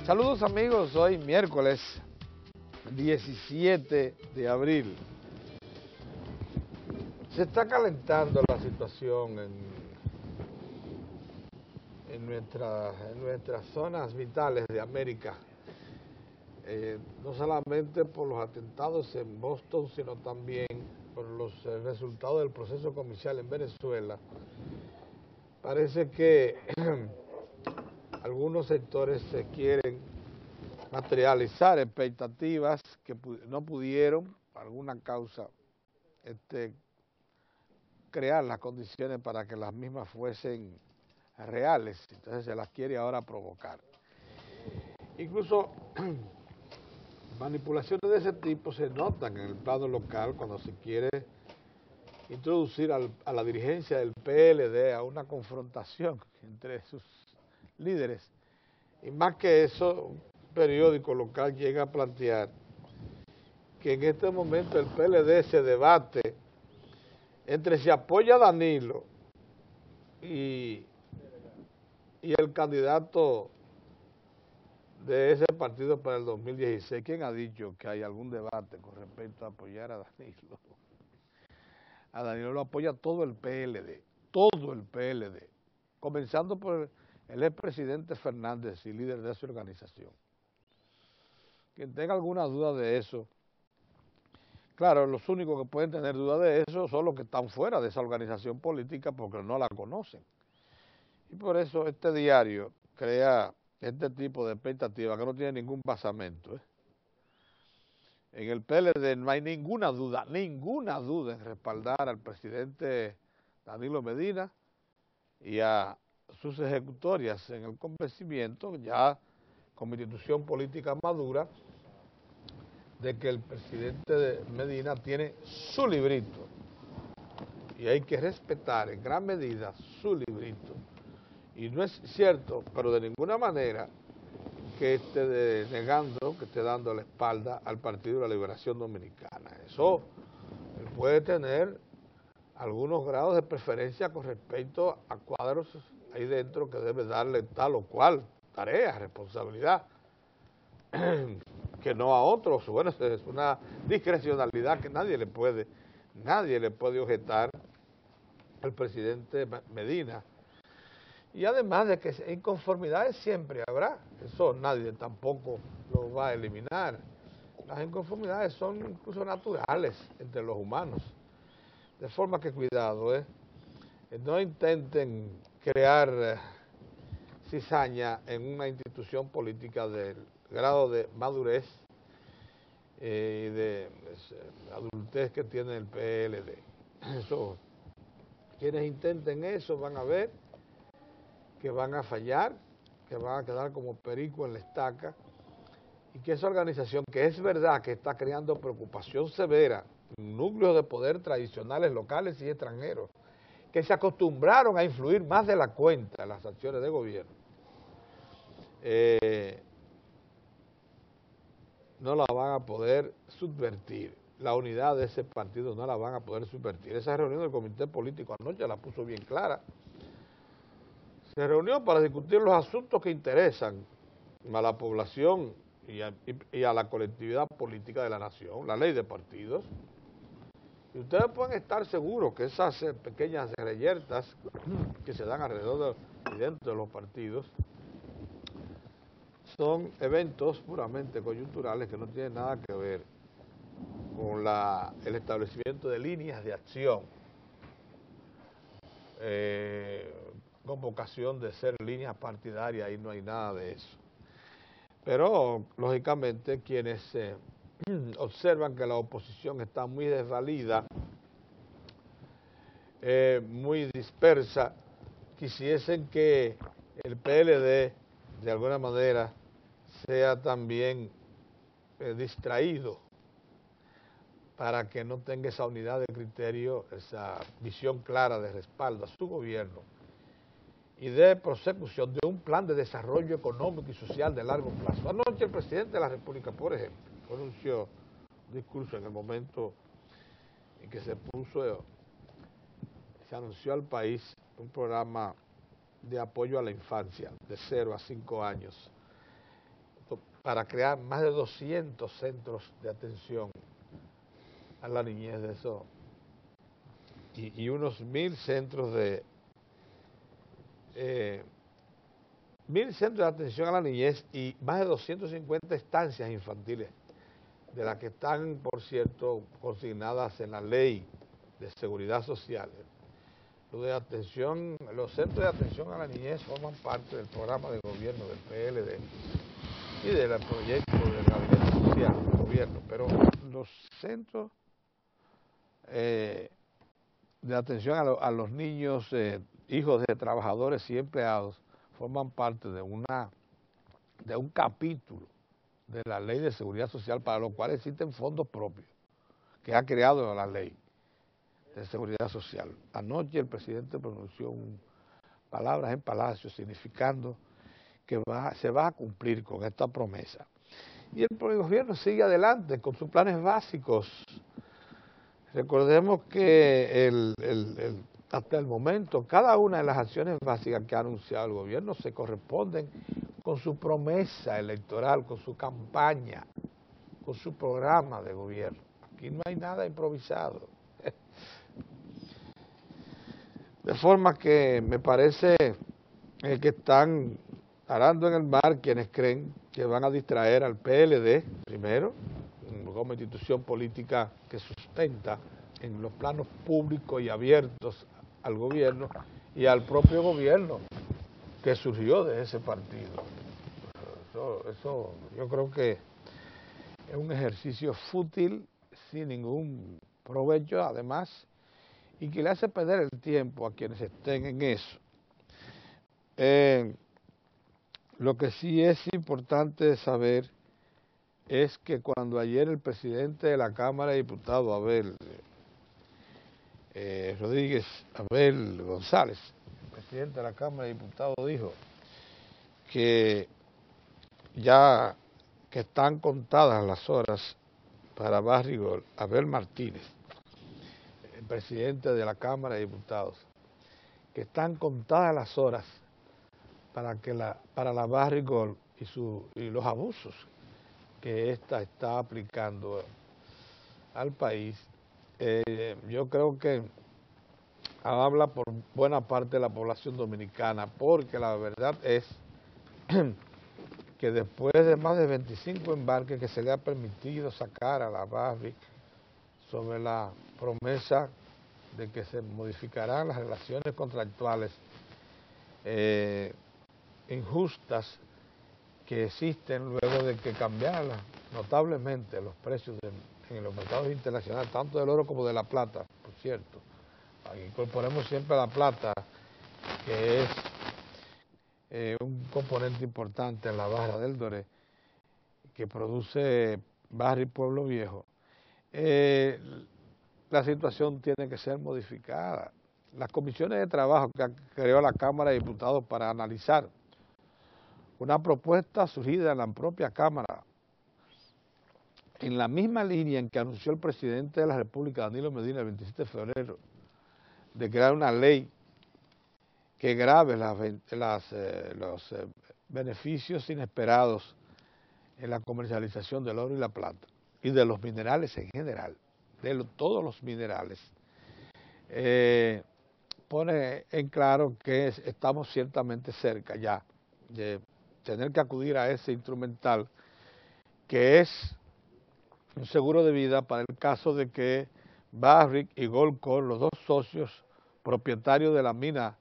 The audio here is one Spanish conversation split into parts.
Saludos amigos, hoy miércoles 17 de abril. Se está calentando la situación en nuestras zonas vitales de América, no solamente por los atentados en Boston, sino también por los resultados del proceso comercial en Venezuela. Parece que algunos sectores se quieren materializar expectativas que no pudieron, por alguna causa, crear las condiciones para que las mismas fuesen reales. Entonces se las quiere ahora provocar. Incluso manipulaciones de ese tipo se notan en el plano local cuando se quiere introducir a la dirigencia del PLD a una confrontación entre sus líderes. Y más que eso, un periódico local llega a plantear que en este momento el PLD se debate entre si apoya a Danilo y el candidato de ese partido para el 2016. ¿Quién ha dicho que hay algún debate con respecto a apoyar a Danilo? A Danilo lo apoya todo el PLD, comenzando por el expresidente Fernández y líder de esa organización. Quien tenga alguna duda de eso, claro, los únicos que pueden tener duda de eso son los que están fuera de esa organización política porque no la conocen. Y por eso este diario crea este tipo de expectativa que no tiene ningún basamento. En el PLD no hay ninguna duda en respaldar al presidente Danilo Medina y a sus ejecutorias en el convencimiento, ya como institución política madura, de que el presidente Medina tiene su librito y hay que respetar en gran medida su librito. Y no es cierto, pero de ninguna manera, que esté negando, que esté dando la espalda al Partido de la Liberación Dominicana. Eso, él puede tener algunos grados de preferencia con respecto a cuadros ahí dentro que debe darle tal o cual tarea, responsabilidad, que no a otros. Bueno, es una discrecionalidad que nadie le puede objetar al presidente Medina. Y además de que inconformidades siempre habrá, eso nadie tampoco lo va a eliminar. Las inconformidades son incluso naturales entre los humanos. De forma que cuidado, no intenten crear cizaña en una institución política del grado de madurez y de adultez que tiene el PLD. Eso, quienes intenten eso van a ver que van a fallar, que van a quedar como perico en la estaca, y que esa organización, que es verdad que está creando preocupación severa en núcleos de poder tradicionales, locales y extranjeros, que se acostumbraron a influir más de la cuenta en las acciones de gobierno, no la van a poder subvertir. La unidad de ese partido no la van a poder subvertir. Esa reunión del comité político anoche la puso bien clara. Se reunió para discutir los asuntos que interesan a la población y a la colectividad política de la nación, la ley de partidos. Y ustedes pueden estar seguros que esas pequeñas reyertas que se dan alrededor y dentro de los partidos son eventos puramente coyunturales que no tienen nada que ver con el establecimiento de líneas de acción, con vocación de ser líneas partidarias, y no hay nada de eso. Pero, lógicamente, quienes observan que la oposición está muy desvalida, muy dispersa, quisiesen que el PLD, de alguna manera, sea también distraído para que no tenga esa unidad de criterio, esa visión clara de respaldo a su gobierno y de prosecución de un plan de desarrollo económico y social de largo plazo. Anoche el presidente de la República, por ejemplo, pronunció un discurso en el momento en que se anunció al país un programa de apoyo a la infancia de 0 a 5 años para crear más de 200 centros de atención a la niñez de eso y unos 1000 centros de 1000 centros de atención a la niñez y más de 250 estancias infantiles, de las que están, por cierto, consignadas en la Ley de Seguridad Social. Los centros de atención a la niñez forman parte del programa de gobierno del PLD y del proyecto del gabinete social del gobierno, pero los centros de atención a los niños, hijos de trabajadores y empleados, forman parte de un capítulo de la Ley de Seguridad Social, para lo cual existen fondos propios que ha creado la Ley de Seguridad Social. Anoche el presidente pronunció palabras en Palacio significando que se va a cumplir con esta promesa. Y el gobierno sigue adelante con sus planes básicos. Recordemos que hasta el momento cada una de las acciones básicas que ha anunciado el gobierno se corresponden con su promesa electoral, con su campaña, con su programa de gobierno. Aquí no hay nada improvisado. De forma que me parece que están arando en el mar quienes creen que van a distraer al PLD, primero, como institución política que sustenta en los planos públicos y abiertos al gobierno y al propio gobierno que surgió de ese partido. Eso yo creo que es un ejercicio fútil, sin ningún provecho, además, y que le hace perder el tiempo a quienes estén en eso. Lo que sí es importante saber es que cuando ayer el presidente de la Cámara de Diputados, Abel González, el presidente de la Cámara de Diputados, dijo que ya que están contadas las horas para Barrigol, Abel Martínez, el presidente de la Cámara de Diputados, que están contadas las horas para la Barrigol y los abusos que ésta está aplicando al país. Yo creo que habla por buena parte de la población dominicana, porque la verdad es que después de más de 25 embarques que se le ha permitido sacar a la Barrick sobre la promesa de que se modificarán las relaciones contractuales injustas que existen luego de que cambiaran notablemente los precios en los mercados internacionales, tanto del oro como de la plata, por cierto. Incorporemos siempre la plata, que es un componente importante en la barra del doré, que produce Barrick Pueblo Viejo. La situación tiene que ser modificada. Las comisiones de trabajo que creó la Cámara de Diputados para analizar una propuesta surgida en la propia Cámara, en la misma línea en que anunció el presidente de la República, Danilo Medina, el 27 de febrero, de crear una ley que grave los beneficios inesperados en la comercialización del oro y la plata, y de los minerales en general, todos los minerales. Pone en claro que estamos ciertamente cerca ya de tener que acudir a ese instrumental que es un seguro de vida para el caso de que Barrick y Goldcorp, los dos socios propietarios de la mina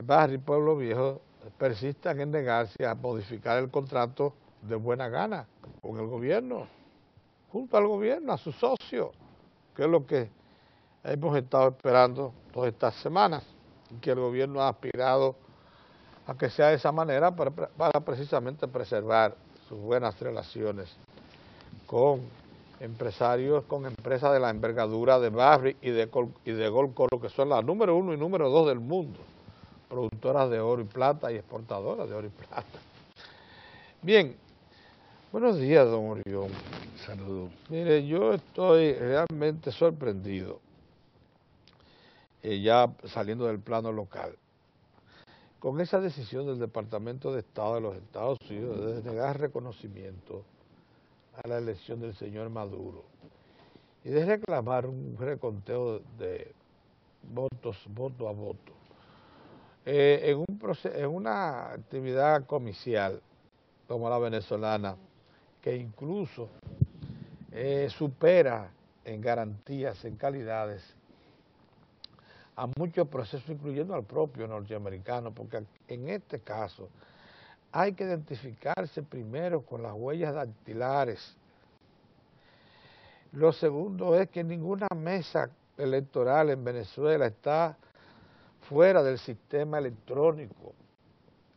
Barrick Pueblo Viejo, persistan en negarse a modificar el contrato de buena gana con el gobierno, junto al gobierno, a su socio, que es lo que hemos estado esperando todas estas semanas, y que el gobierno ha aspirado a que sea de esa manera para precisamente preservar sus buenas relaciones con empresarios, con empresas de la envergadura de Barrick y de Goldcorp, que son las número 1 y número 2 del mundo, productoras de oro y plata y exportadoras de oro y plata. Bien, buenos días, don Orión. Saludos. Mire, yo estoy realmente sorprendido, ya saliendo del plano local, con esa decisión del Departamento de Estado de los Estados Unidos de negar reconocimiento a la elección del señor Maduro y de reclamar un reconteo de votos, voto a voto, en una actividad comercial como la venezolana, que incluso supera en garantías, en calidades, a muchos procesos, incluyendo al propio norteamericano, porque en este caso hay que identificarse primero con las huellas dactilares. Lo segundo es que ninguna mesa electoral en Venezuela está fuera del sistema electrónico.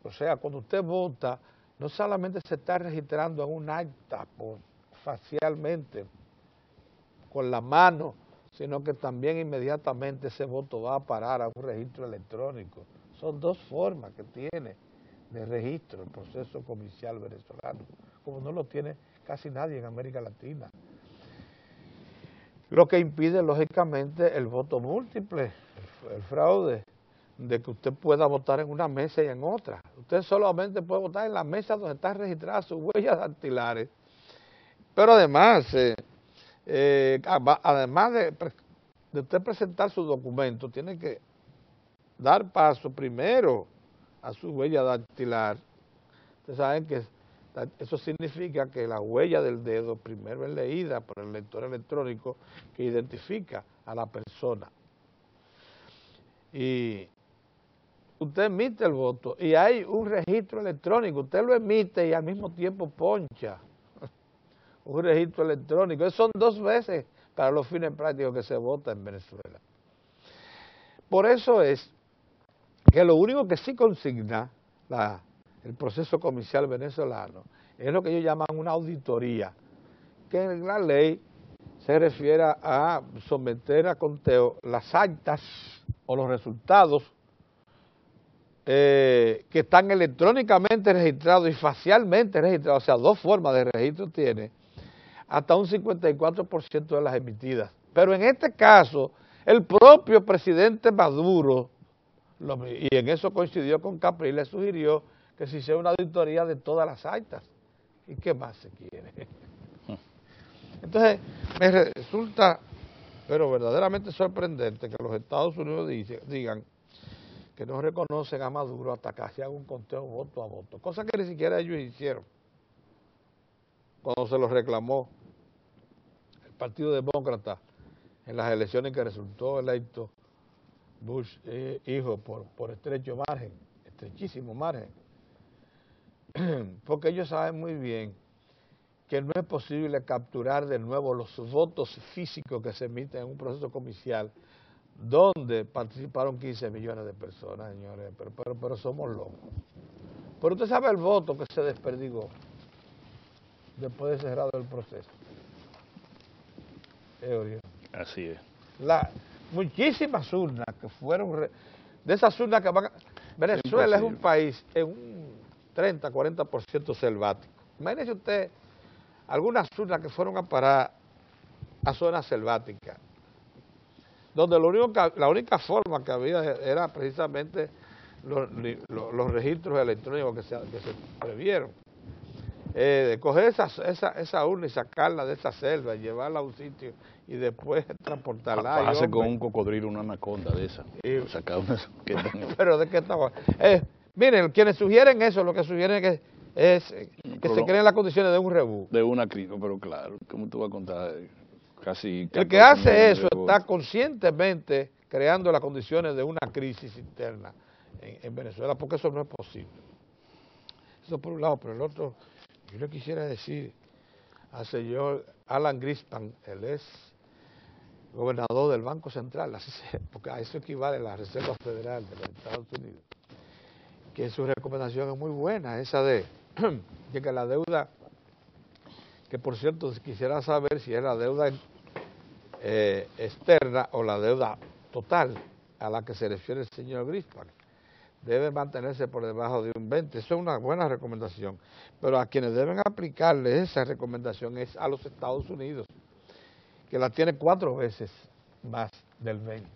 O sea, cuando usted vota, no solamente se está registrando en un acta facialmente, con la mano, sino que también inmediatamente ese voto va a parar a un registro electrónico. Son dos formas que tiene de registro el proceso comercial venezolano, como no lo tiene casi nadie en América Latina. Lo que impide, lógicamente, el voto múltiple, el fraude, de que usted pueda votar en una mesa y en otra. Usted solamente puede votar en la mesa donde están registradas sus huellas dactilares. Pero además, además de usted presentar su documento, tiene que dar paso primero a su huella dactilar. Ustedes saben que eso significa que la huella del dedo primero es leída por el lector electrónico que identifica a la persona. Y usted emite el voto y hay un registro electrónico, usted lo emite y al mismo tiempo poncha un registro electrónico. Eso son 2 veces para los fines prácticos que se vota en Venezuela. Por eso es que lo único que sí consigna el proceso comercial venezolano es lo que ellos llaman una auditoría, que en la ley se refiere a someter a conteo las actas o los resultados que están electrónicamente registrados y facialmente registrados, o sea, 2 formas de registro tiene, hasta un 54% de las emitidas. Pero en este caso, el propio presidente Maduro, y en eso coincidió con Capriles, le sugirió que se hiciera una auditoría de todas las actas. ¿Y qué más se quiere? Entonces, me resulta, pero verdaderamente sorprendente que los Estados Unidos digan que no reconocen a Maduro hasta que se haga un conteo voto a voto, cosa que ni siquiera ellos hicieron cuando se los reclamó el Partido Demócrata en las elecciones que resultó electo Bush hijo por estrecho margen, estrechísimo margen, porque ellos saben muy bien que no es posible capturar de nuevo los votos físicos que se emiten en un proceso comercial donde participaron 15 millones de personas, señores, pero somos locos. Pero usted sabe el voto que se desperdigó después de cerrado el proceso. Así es. Muchísimas urnas que fueron, de esas urnas que van a... Venezuela es un país en un 30-40% selvático. Imagínese usted algunas urnas que fueron a parar a zonas selváticas, donde la única forma que había era precisamente los registros electrónicos que se previeron. De coger esa urna y sacarla de esa selva, y llevarla a un sitio y después transportarla. Bajarse con un cocodrilo, una anaconda de esa. Sacar una... Pero ¿de qué estamos? Miren, quienes sugieren eso, lo que sugieren es que se creen las condiciones de un rebú. De una crisis, pero claro, ¿cómo tú vas a contar? Casi el que hace eso está conscientemente creando las condiciones de una crisis interna en Venezuela, porque eso no es posible. Eso por un lado, pero el otro, yo le quisiera decir al señor Alan Greenspan, él es gobernador del Banco Central, porque a eso equivale la Reserva Federal de los Estados Unidos, que su recomendación es muy buena, esa de que la deuda, que por cierto quisiera saber si es la deuda externa o la deuda total a la que se refiere el señor Greenspan, debe mantenerse por debajo de un 20. Eso es una buena recomendación, pero a quienes deben aplicarle esa recomendación es a los Estados Unidos, que la tiene 4 veces más del 20.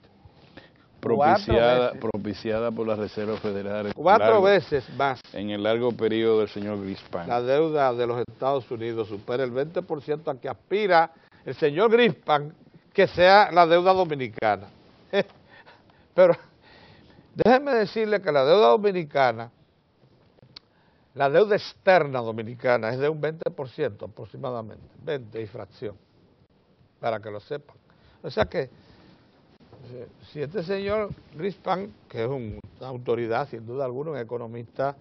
propiciada por la Reserva Federal. 4 veces más. En el largo periodo del señor Greenspan. La deuda de los Estados Unidos supera el 20% a que aspira el señor Greenspan, que sea la deuda dominicana. Pero déjenme decirle que la deuda dominicana, la deuda externa dominicana es de un 20% aproximadamente, 20 y fracción, para que lo sepan. O sea que si este señor Greenspan, que es una autoridad sin duda alguna, un economista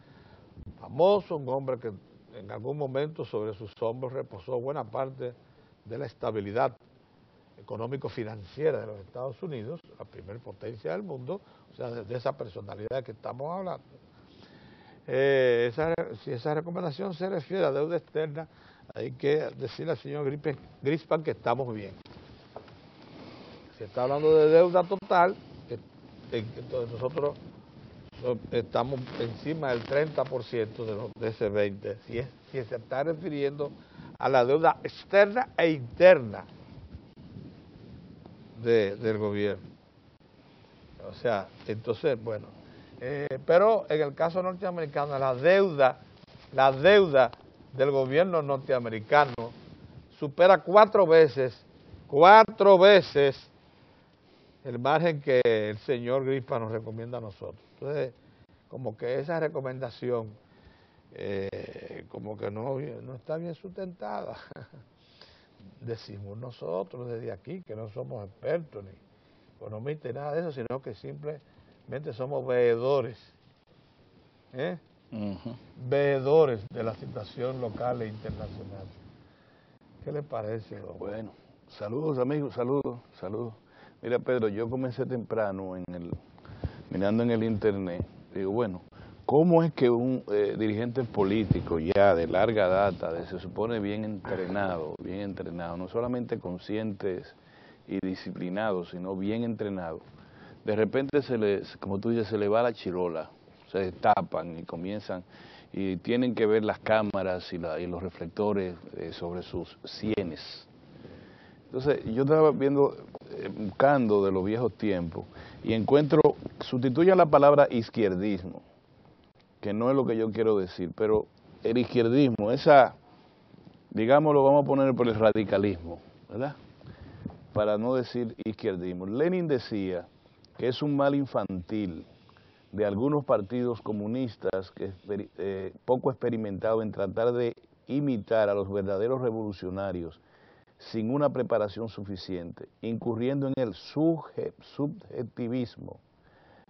famoso, un hombre que en algún momento sobre sus hombros reposó buena parte de la estabilidad económico-financiera de los Estados Unidos, la primer potencia del mundo, o sea, de esa personalidad que estamos hablando. Si esa recomendación se refiere a deuda externa, hay que decirle al señor Greenspan que estamos bien. Si está hablando de deuda total, entonces nosotros estamos encima del 30% de ese 20%, si se está refiriendo a la deuda externa e interna del gobierno. O sea, entonces, bueno, pero en el caso norteamericano, la deuda del gobierno norteamericano supera 4 veces el margen que el señor Greenspan nos recomienda a nosotros. Entonces, como que esa recomendación como que no está bien sustentada. Decimos nosotros desde aquí que no somos expertos ni economistas ni nada de eso, sino que simplemente somos veedores, veedores de la situación local e internacional. ¿Qué le parece, don? Bueno, saludos amigos, saludos. Mira, Pedro, yo comencé temprano mirando en el internet, digo, bueno, ¿cómo es que un dirigente político ya de larga data, se supone bien entrenado, no solamente conscientes y disciplinados, sino bien entrenado, de repente como tú dices, se le va la chirola, se destapan y comienzan, y tienen que ver las cámaras y los reflectores sobre sus sienes? Entonces, yo estaba buscando de los viejos tiempos, y sustituyan la palabra izquierdismo, que no es lo que yo quiero decir, pero el izquierdismo, digámoslo, vamos a poner por el radicalismo, ¿verdad? Para no decir izquierdismo. Lenin decía que es un mal infantil de algunos partidos comunistas que poco experimentados en tratar de imitar a los verdaderos revolucionarios sin una preparación suficiente, incurriendo en el subjetivismo,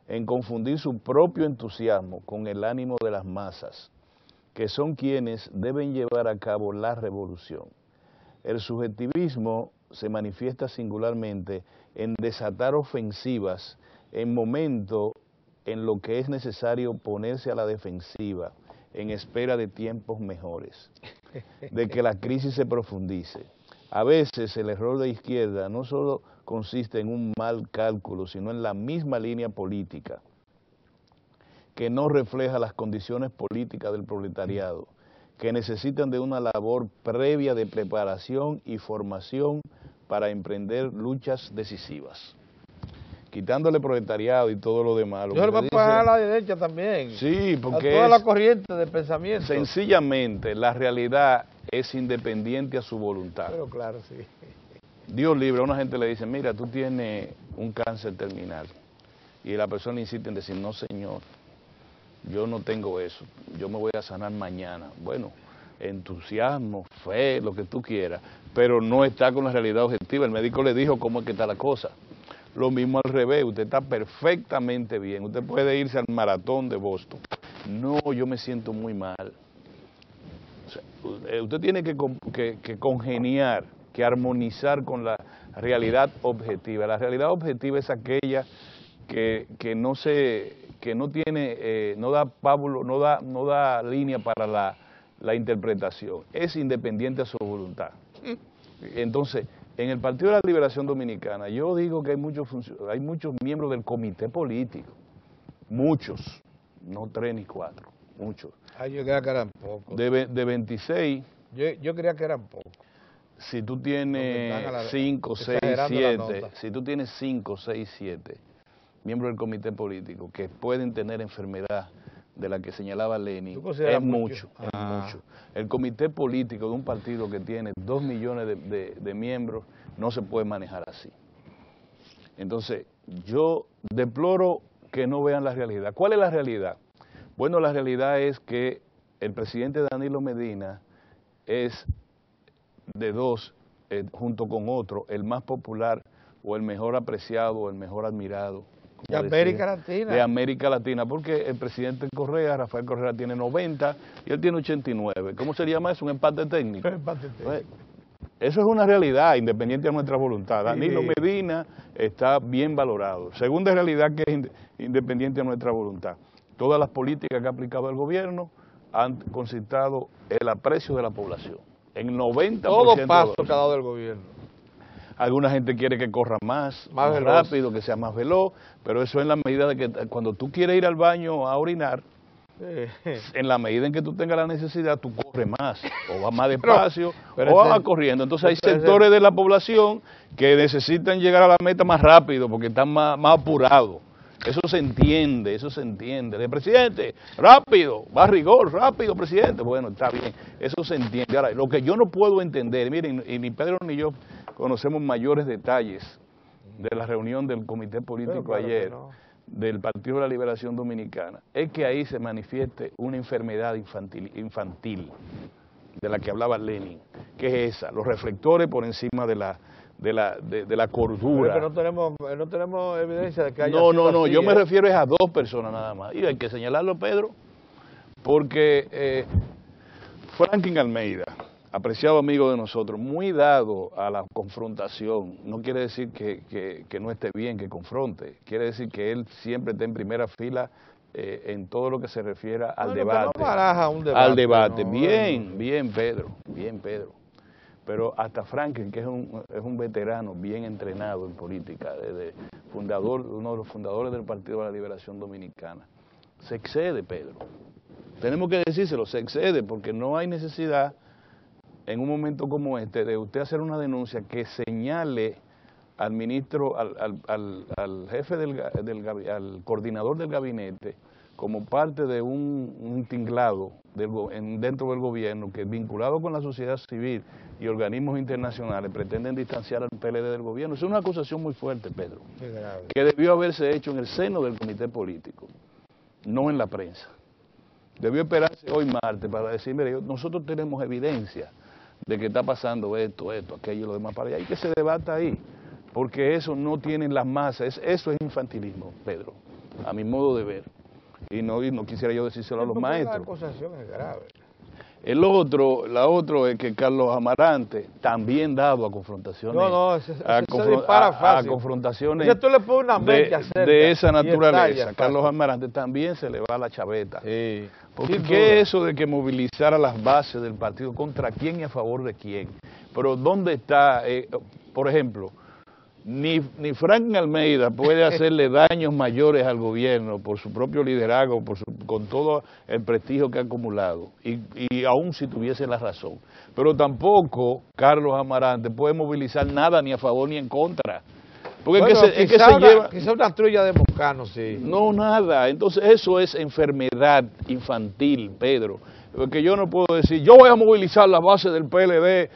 en confundir su propio entusiasmo con el ánimo de las masas, que son quienes deben llevar a cabo la revolución. El subjetivismo se manifiesta singularmente en desatar ofensivas en momento en lo que es necesario ponerse a la defensiva, en espera de tiempos mejores, de que la crisis se profundice. A veces el error de izquierda no solo consiste en un mal cálculo, sino en la misma línea política, que no refleja las condiciones políticas del proletariado, que necesitan de una labor previa de preparación y formación para emprender luchas decisivas. Quitándole proletariado y todo lo demás. Yo le voy a poner a la derecha también. Sí, porque a toda la corriente de pensamiento. Sencillamente, la realidad es independiente a su voluntad. Pero claro, sí. Dios libre, a una gente le dice, mira, tú tienes un cáncer terminal. Y la persona insiste en decir, no señor, yo no tengo eso, yo me voy a sanar mañana. Bueno, entusiasmo, fe, lo que tú quieras, pero no está con la realidad objetiva. El médico le dijo cómo es que está la cosa. Lo mismo al revés, usted está perfectamente bien, usted puede irse al maratón de Boston. No, yo me siento muy mal. O sea, usted tiene que congeniar, que armonizar con la realidad objetiva. La realidad objetiva es aquella que no tiene, no da línea para la interpretación. Es independiente a su voluntad. Entonces, en el Partido de la Liberación Dominicana, yo digo que hay muchos miembros del comité político, muchos, no 3 ni 4, muchos. Yo creía que eran pocos. De 26. Yo creía que eran pocos. Si tú tienes 5, 6, 7, si tú tienes 5, 6, 7, miembros del comité político, que pueden tener enfermedad de la que señalaba Lenin, es mucho, es mucho. El comité político de un partido que tiene 2 millones de miembros no se puede manejar así. Entonces, yo deploro que no vean la realidad. ¿Cuál es la realidad? Bueno, la realidad es que el presidente Danilo Medina es de dos, junto con otro, el más popular o el mejor apreciado o el mejor admirado. De América Latina. De América Latina, porque el presidente Correa, Rafael Correa, tiene 90 y él tiene 89. ¿Cómo se llama eso? Un empate técnico. Un empate técnico. Pues, eso es una realidad, independiente de nuestra voluntad. Danilo Medina está bien valorado. Segunda realidad que es independiente de nuestra voluntad. Todas las políticas que ha aplicado el gobierno han concitado el aprecio de la población. En 90%. Todo paso que ha dado el gobierno. Alguna gente quiere que corra más rápido, que sea más veloz, pero eso en la medida de que cuando tú quieres ir al baño a orinar, en la medida en que tú tengas la necesidad, tú corres más, o vas más despacio, o vas corriendo. Entonces hay sectores de la población que necesitan llegar a la meta más rápido, porque están más apurados. Eso se entiende, eso se entiende. De presidente, rápido, va a rigor, rápido, presidente. Bueno, está bien, eso se entiende. Ahora, lo que yo no puedo entender, miren, y ni Pedro ni yo conocemos mayores detalles de la reunión del comité político ayer, del Partido de la Liberación Dominicana, es que ahí se manifieste una enfermedad infantil de la que hablaba Lenin, que es esa, los reflectores por encima de la cordura. Pero no tenemos evidencia de que haya No, yo me refiero a 2 personas nada más, y hay que señalarlo, Pedro, porque Franklin Almeida, apreciado amigo de nosotros, muy dado a la confrontación, no quiere decir que no esté bien que confronte, quiere decir que él siempre está en primera fila en todo lo que se refiere al debate. No baraja un debate. Al debate, bien Pedro, pero hasta Franklin, que es un veterano bien entrenado en política, uno de los fundadores del Partido de la Liberación Dominicana, se excede, Pedro. Tenemos que decírselo, se excede, porque no hay necesidad en un momento como este, de usted hacer una denuncia que señale al ministro, al jefe al coordinador del gabinete, como parte de un tinglado dentro del gobierno que, vinculado con la sociedad civil y organismos internacionales, pretenden distanciar al PLD del gobierno. Es una acusación muy fuerte, Pedro, que debió haberse hecho en el seno del comité político, no en la prensa. Debió esperarse hoy martes para decir, mire, nosotros tenemos evidencia de que está pasando esto, aquello y lo demás para allá, y que se debata ahí, porque eso no tiene las masas, eso es infantilismo, Pedro, a mi modo de ver, y no quisiera yo decírselo a los maestros. La acusación es grave. La otra es que Carlos Amarante, también dado a confrontaciones, a confrontaciones tú le pones una mecha de esa naturaleza, Carlos Amarante también se le va la chaveta. Sí. Porque ¿qué es eso de que movilizar a las bases del partido? ¿Contra quién y a favor de quién? Pero ¿dónde está? Por ejemplo, ni Franklin Almeida puede hacerle daños mayores al gobierno por su propio liderazgo, con todo el prestigio que ha acumulado, y aún si tuviese la razón. Pero tampoco Carlos Amarante puede movilizar nada ni a favor ni en contra. Porque bueno, quizá una trulla de Moscano, sí. No, nada. Entonces eso es enfermedad infantil, Pedro. Porque yo no puedo decir, yo voy a movilizar la base del PLD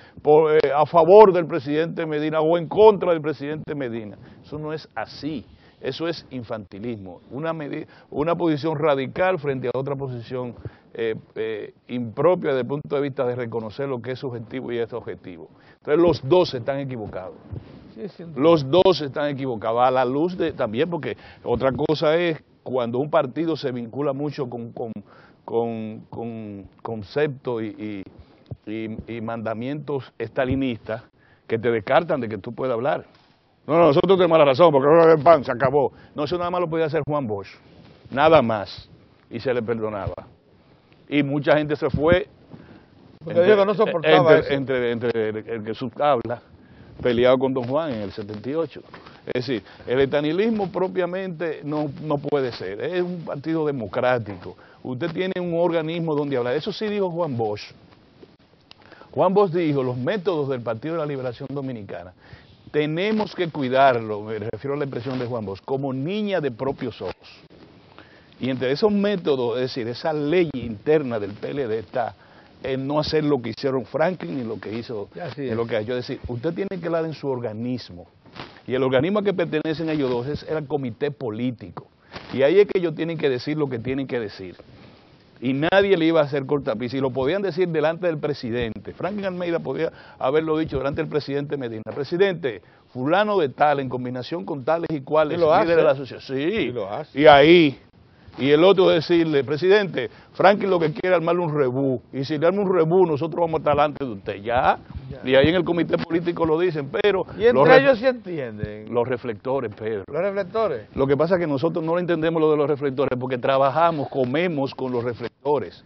a favor del presidente Medina o en contra del presidente Medina. Eso no es así. Eso es infantilismo. Una posición radical frente a otra posición impropia desde el punto de vista de reconocer lo que es subjetivo y es objetivo. Entonces los dos están equivocados. Los dos están equivocados, a la luz de también, porque otra cosa es cuando un partido se vincula mucho con conceptos y mandamientos estalinistas que te descartan de que tú puedas hablar. No, nosotros tenemos la razón, porque ahora el PAN se acabó. No, eso nada más lo podía hacer Juan Bosch, nada más, y se le perdonaba. Y mucha gente se fue entre el que habla, peleado con Don Juan en el 78. Es decir, el estanilismo propiamente no puede ser, es un partido democrático. Usted tiene un organismo donde hablar. Eso sí dijo Juan Bosch. Juan Bosch dijo, los métodos del Partido de la Liberación Dominicana tenemos que cuidarlo, me refiero a la expresión de Juan Bosch, como niña de propios ojos. Y entre esos métodos, es decir, esa ley interna del PLD está en no hacer lo que hicieron Franklin ni lo que hizo, ni lo que yo decir, usted tiene que hablar en su organismo. Y el organismo a que pertenecen ellos dos es el comité político. Y ahí es que ellos tienen que decir lo que tienen que decir. Y nadie le iba a hacer cortapiés. Y lo podían decir delante del presidente. Franklin Almeida podía haberlo dicho delante del presidente Medina. Presidente, fulano de tal, en combinación con tales y cuales, líderes de la asociación. Sí, y ahí. Y el otro decirle, presidente, Franklin lo que quiere es armarle un rebú. Y si le arma un rebú, nosotros vamos a estar delante de usted. Ya. Y ahí en el comité político lo dicen, pero... Y entre ellos sí entienden. Los reflectores, Pedro. ¿Los reflectores? Lo que pasa es que nosotros no lo entendemos lo de los reflectores porque trabajamos, comemos con los reflectores.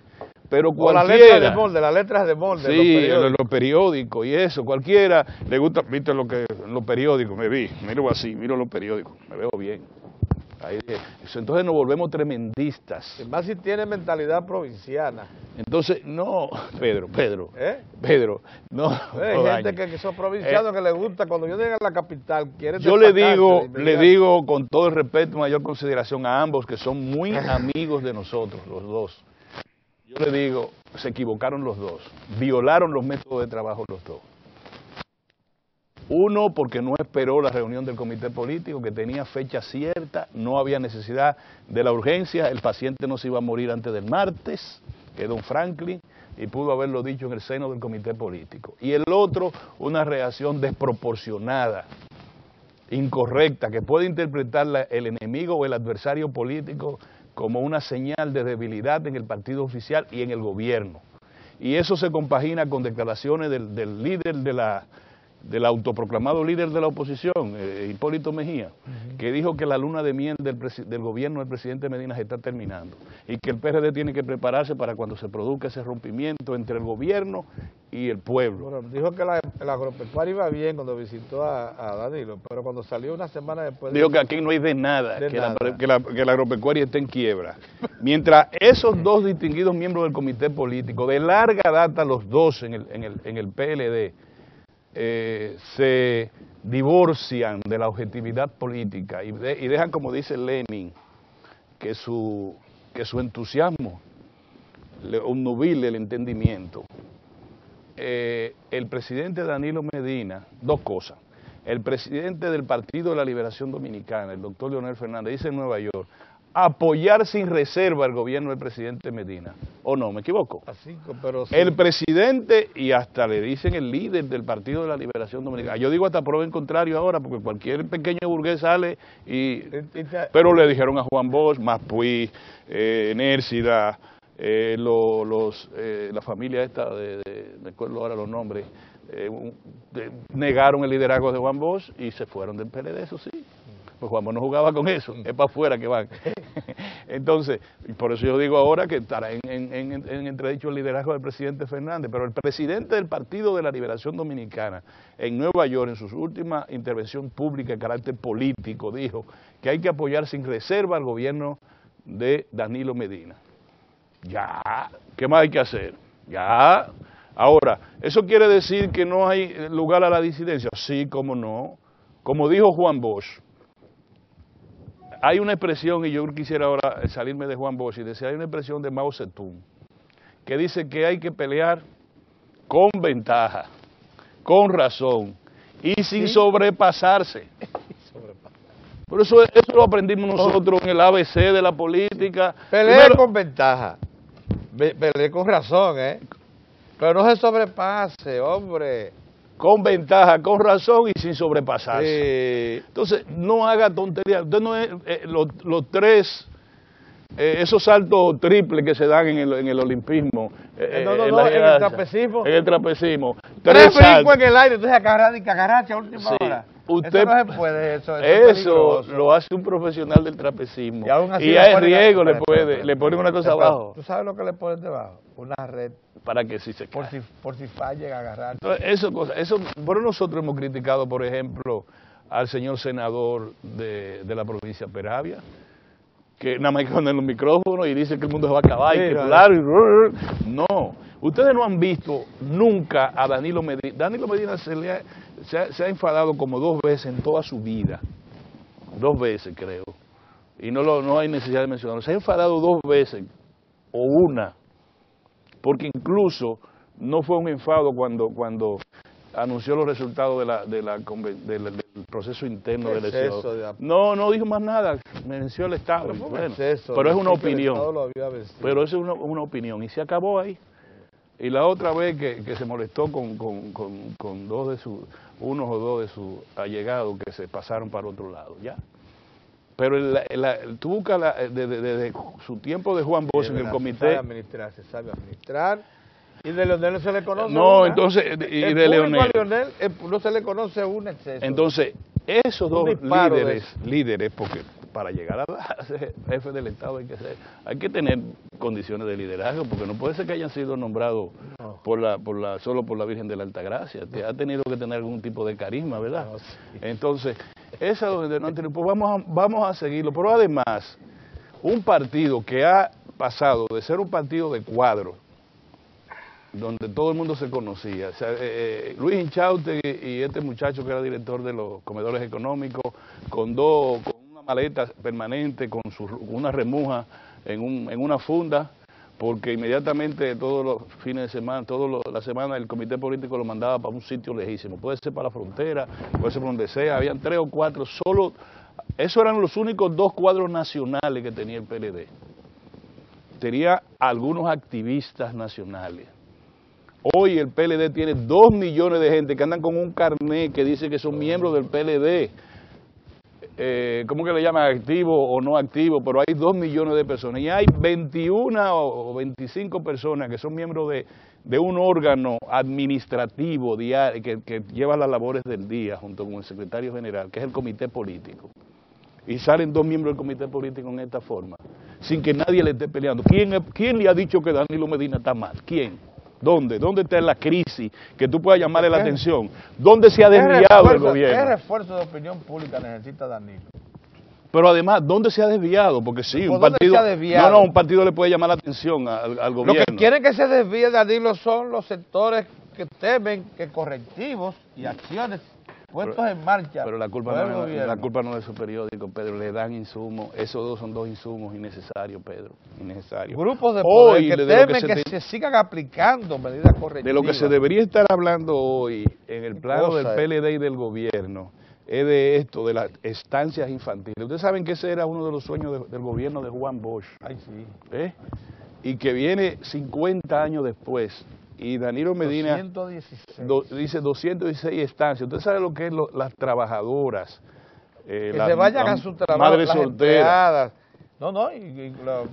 Pero cualquiera... las letras de molde. Sí, los periódicos y eso. Cualquiera le gusta, viste los periódicos, miro así, miro los periódicos, me veo bien. Ahí, entonces nos volvemos tremendistas. Y más si tiene mentalidad provinciana. Entonces, no, Pedro, no. Hay gente que son provincianos que les gusta, cuando yo llegue a la capital, quieren yo le digo con todo el respeto, mayor consideración a ambos, que son muy amigos de nosotros, los dos. Yo le digo, se equivocaron los dos, violaron los métodos de trabajo los dos. Uno, porque no esperó la reunión del comité político, que tenía fecha cierta, no había necesidad de la urgencia, el paciente no se iba a morir antes del martes, que es don Franklin, y pudo haberlo dicho en el seno del comité político. Y el otro, una reacción desproporcionada, incorrecta, que puede interpretar el enemigo o el adversario político como una señal de debilidad en el partido oficial y en el gobierno. Y eso se compagina con declaraciones del líder del autoproclamado líder de la oposición, Hipólito Mejía, que dijo que la luna de miel del gobierno del presidente Medina se está terminando y que el PRD tiene que prepararse para cuando se produzca ese rompimiento entre el gobierno y el pueblo. Bueno, dijo que el agropecuario iba bien cuando visitó a Danilo, pero cuando salió una semana después... Dijo que aquí no hay de nada, que la agropecuaria está en quiebra. Mientras esos dos distinguidos miembros del comité político, de larga data los dos en el PLD, se divorcian de la objetividad política y dejan, como dice Lenin, que su entusiasmo obnubile el entendimiento. El presidente Danilo Medina, dos cosas. El presidente del Partido de la Liberación Dominicana, el doctor Leonel Fernández, dice en Nueva York, apoyar sin reserva al gobierno del presidente Medina. ¿O no? ¿Me equivoco? Así, pero sí. El presidente, y hasta le dicen el líder del Partido de la Liberación Dominicana. Yo digo hasta prueba en contrario ahora, porque cualquier pequeño burgués sale pero le dijeron a Juan Bosch, Maspuí, Nércida, la familia esta, me acuerdo ahora los nombres, negaron el liderazgo de Juan Bosch y se fueron del PLD, eso sí. Pues Juan Bosch no jugaba con eso, es para afuera que van. Entonces, por eso yo digo ahora que estará en entredicho el liderazgo del presidente Fernández, pero el presidente del Partido de la Liberación Dominicana en Nueva York, en su última intervención pública de carácter político, dijo que hay que apoyar sin reserva al gobierno de Danilo Medina. Ya, ¿qué más hay que hacer? Ya. Ahora, ¿eso quiere decir que no hay lugar a la disidencia? Sí, cómo no. Como dijo Juan Bosch, hay una expresión, y yo quisiera ahora salirme de Juan Bosch y decir, hay una expresión de Mao Zedong, que dice que hay que pelear con ventaja, con razón y sin sobrepasarse. Por eso lo aprendimos nosotros en el ABC de la política. Pelea con ventaja, pelea con razón, pero no se sobrepase, hombre. Con ventaja, con razón y sin sobrepasarse. Sí. Entonces, no haga tonterías. Usted no es los tres, esos saltos triples que se dan en el olimpismo. En el trapecismo. En el trapecismo. Tres brincos en el aire, entonces agarracha a última hora. Usted, eso no se puede, eso lo hace un profesional del trapecismo. Y a riesgo le ponen una cosa abajo. ¿Tú sabes lo que le ponen debajo? Una red. Para que si se cae. Por si fallen a agarrar. Eso, pero nosotros hemos criticado, por ejemplo, al señor senador de la provincia de Peravia, que nada más que poner los micrófonos y dice que el mundo se va a acabar, y que claro, no. Ustedes no han visto nunca a Danilo Medina. Danilo Medina se ha enfadado como 2 veces en toda su vida. 2 veces, creo. Y no hay necesidad de mencionarlo. Se ha enfadado 2 veces, o una. Porque incluso no fue un enfado cuando anunció los resultados del proceso interno de elección. No dijo más nada, venció el Estado. Pero es una opinión. Pero eso es una opinión y se acabó ahí. Y la otra vez que se molestó con unos o dos de sus allegados que se pasaron para otro lado, ya. Pero tú buscas desde su tiempo de Juan Bosch en el comité. Se sabe administrar. Y de Leonel no se le conoce. No, una. entonces, y de Leonel. No se le conoce un exceso. Entonces, esos dos líderes, porque para llegar a ser jefe del Estado hay que tener condiciones de liderazgo, porque no puede ser que hayan sido nombrados solo por la Virgen de la Altagracia. Ha tenido que tener algún tipo de carisma, ¿verdad? No, sí. Entonces, esa donde no tiene, pues vamos a seguirlo. Pero además, un partido que ha pasado de ser un partido de cuadros, donde todo el mundo se conocía. O sea, Luis Inchaute y este muchacho que era director de los comedores económicos, con una maleta permanente, con una remuja en una funda, porque inmediatamente todos los fines de semana, la semana el comité político lo mandaba para un sitio lejísimo. Puede ser para la frontera, puede ser por donde sea. Habían 3 o 4, solo, esos eran los únicos 2 cuadros nacionales que tenía el PLD. Tenía algunos activistas nacionales. Hoy el PLD tiene 2 millones de gente que andan con un carnet que dice que son miembros del PLD. ¿Cómo que le llaman? Activo o no activo, pero hay 2 millones de personas. Y hay 21 o 25 personas que son miembros de un órgano administrativo diario que lleva las labores del día junto con el secretario general, que es el comité político. Y salen 2 miembros del comité político en esta forma, sin que nadie le esté peleando. ¿Quién le ha dicho que Danilo Medina está mal? ¿Quién? ¿Dónde está la crisis que tú puedas llamarle la atención? ¿Dónde se ha desviado el gobierno? ¿Qué refuerzo de opinión pública necesita Danilo? Pero además, ¿dónde se ha desviado? Porque sí, un partido, un partido le puede llamar la atención al gobierno. Lo que quieren que se desvíe Danilo son los sectores que temen que correctivos y acciones puestos en marcha. Pero la culpa no es de su periódico, Pedro. Le dan insumos. Esos 2 son 2 insumos innecesarios, Pedro. Innecesarios. Grupos de poder que temen que se sigan aplicando medidas correctivas. De lo que se debería estar hablando hoy en el plano del PLD y del gobierno es de esto, de las estancias infantiles. Ustedes saben que ese era uno de los sueños del gobierno de Juan Bosch. Ay, sí. Y que viene 50 años después. Y Danilo Medina 216. Dice 216 estancias. Usted sabe lo que es las trabajadoras. Que se vayan a su trabajo, madres solteras.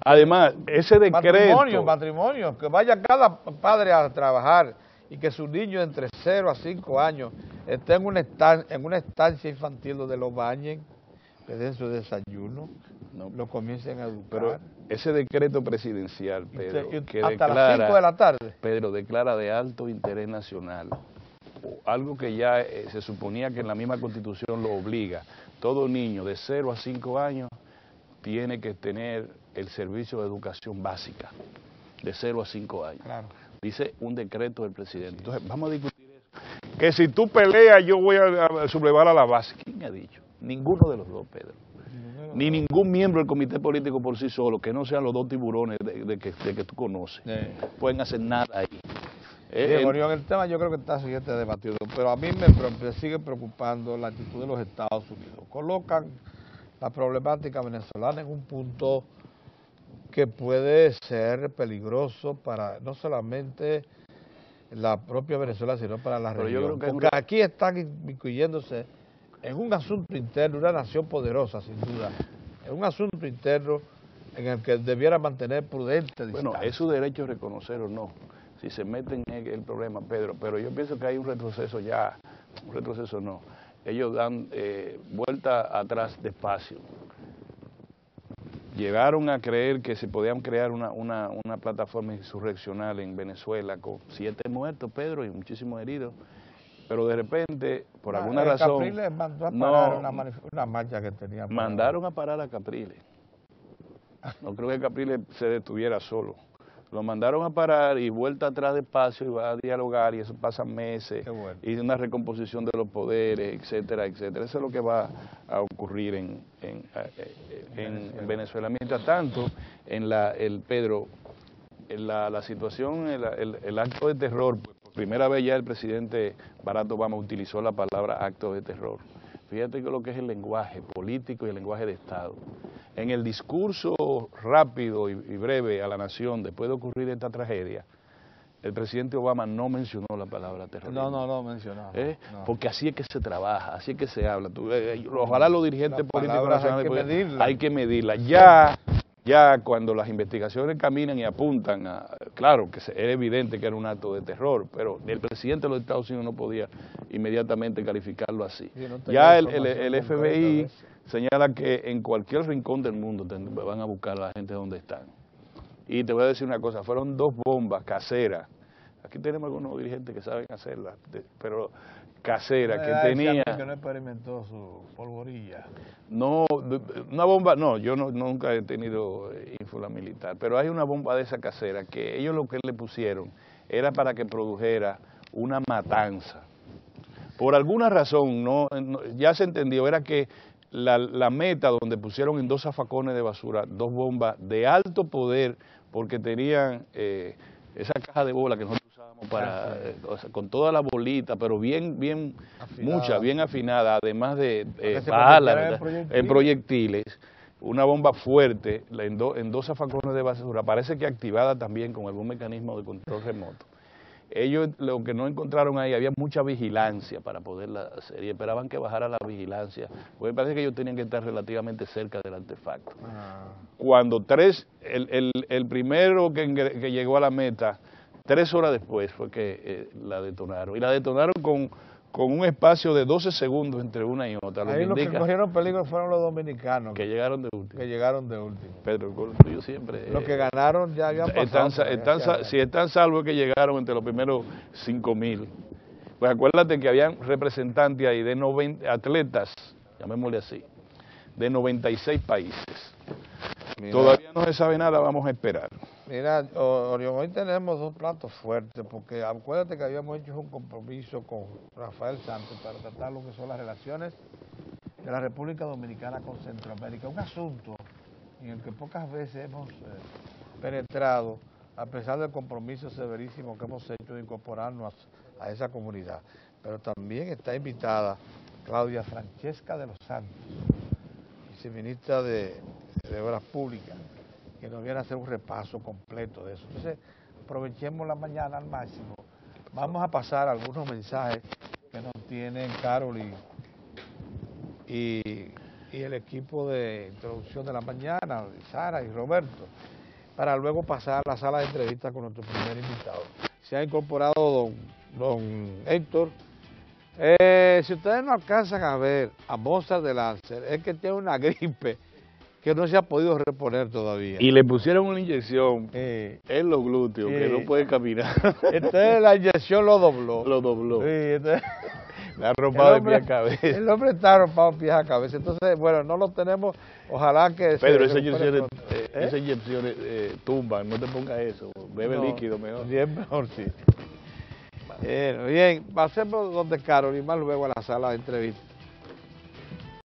Además, ese decreto. Matrimonio, que vaya cada padre a trabajar y que su niño entre 0 a 5 años esté en una estancia infantil donde lo bañen, le den su desayuno, lo comiencen a educar. Pero ese decreto presidencial, Pedro, que hasta las 5 de la tarde. Pedro, declara de alto interés nacional, algo que ya se suponía que en la misma Constitución lo obliga. Todo niño de 0 a 5 años tiene que tener el servicio de educación básica, de 0 a 5 años. Claro. Dice un decreto del presidente. Entonces, vamos a discutir eso. Que si tú peleas, yo voy a sublevar a la base. ¿Quién ha dicho? Ninguno de los dos, Pedro. Ni ningún miembro del comité político por sí solo, que no sean los 2 tiburones de que tú conoces, pueden hacer nada ahí. El tema yo creo que está siguiente debatido, pero a mí me sigue preocupando la actitud de los Estados Unidos. Colocan la problemática venezolana en un punto que puede ser peligroso para no solamente la propia Venezuela, sino para la región. Porque aquí están incluyéndose en un asunto interno, una nación poderosa, sin duda, en un asunto interno en el que debiera mantener prudente distancia. Bueno, es su derecho reconocer o no, si se meten en el problema, Pedro, pero yo pienso que hay un retroceso ya, un retroceso no, ellos dan vuelta atrás despacio. Llegaron a creer que se podían crear una plataforma insurreccional en Venezuela con 7 muertos, Pedro, y muchísimos heridos. Pero de repente, por alguna razón... Capriles mandó a parar una marcha que tenía. Mandaron a parar a Capriles. No creo que Capriles se detuviera solo. Lo mandaron a parar y vuelta atrás despacio y va a dialogar y eso pasa meses. Bueno. Y una recomposición de los poderes, etcétera, etcétera. Eso es lo que va a ocurrir en Venezuela. Mientras tanto, Pedro, en la situación, el acto de terror, pues, por primera vez ya el presidente Barack Obama utilizó la palabra acto de terror. Fíjate que lo que es el lenguaje político y el lenguaje de Estado. En el discurso rápido y breve a la nación, después de ocurrir esta tragedia, el presidente Obama no mencionó la palabra terrorismo. No mencionó. No. Porque así es que se trabaja, así es que se habla. Ojalá los dirigentes políticos nacionales hay que medirla. Ya cuando las investigaciones caminan y apuntan a, claro que era evidente que era un acto de terror, pero el presidente de los Estados Unidos no podía inmediatamente calificarlo así. Ya el FBI señala que en cualquier rincón del mundo van a buscar a la gente donde están. Y te voy a decir una cosa, fueron 2 bombas caseras. Aquí tenemos algunos dirigentes que saben hacerlas, pero caseras que tenía. Que no experimentó su polvorilla. No, una bomba, no, yo nunca he tenido ínfula militar, pero hay una bomba de esa casera que ellos lo que le pusieron era para que produjera una matanza. Por alguna razón, ya se entendió, era que la meta donde pusieron en 2 zafacones de basura 2 bombas de alto poder, porque tenían esa caja de bola que nosotros usábamos para, con toda la bolita, pero bien afinada, además de balas, en proyectiles, una bomba fuerte en 2 zafacones de basura, parece que activada también con algún mecanismo de control remoto. Ellos lo que no encontraron ahí, había mucha vigilancia para poderla hacer y esperaban que bajara la vigilancia, porque me parece que ellos tenían que estar relativamente cerca del artefacto. Cuando el primero que llegó a la meta, 3 horas después fue que la detonaron, y la detonaron con un espacio de 12 segundos entre una y otra. Ahí los que cogieron peligro fueron los dominicanos. Que llegaron de último. Pedro, yo siempre... Los que ganaron ya habían pasado. Si están salvos que llegaron entre los primeros 5.000. Pues acuérdate que habían representantes ahí de 90 atletas, llamémosle así, de 96 países. Mira, todavía no se sabe nada, vamos a esperar. Mira, Orión, hoy tenemos 2 platos fuertes, porque acuérdate que habíamos hecho un compromiso con Rafael Santos para tratar lo que son las relaciones de la República Dominicana con Centroamérica, un asunto en el que pocas veces hemos penetrado, a pesar del compromiso severísimo que hemos hecho de incorporarnos a esa comunidad. Pero también está invitada Claudia Francesca de los Santos, viceministra de Obras Públicas, que nos viene a hacer un repaso completo de eso. Entonces, aprovechemos la mañana al máximo. Vamos a pasar algunos mensajes que nos tienen Carol y el equipo de introducción de la mañana, Sara y Roberto, para luego pasar a la sala de entrevistas con nuestro primer invitado. Se ha incorporado don Héctor. Si ustedes no alcanzan a ver a Mozart de Lancer, es que tiene una gripe que no se ha podido reponer todavía. Y le pusieron una inyección en los glúteos, que no puede caminar. Entonces la inyección lo dobló. Lo dobló. Sí, entonces, le ha rompado de pie a cabeza. El hombre está arropado de pie a cabeza. Entonces, bueno, no lo tenemos. Ojalá que... Pedro, esas inyecciones tumban, no te pongas eso. Bebe líquido mejor. Bien mejor, sí. Bien, pasemos donde Carol y más luego a la sala de entrevistas.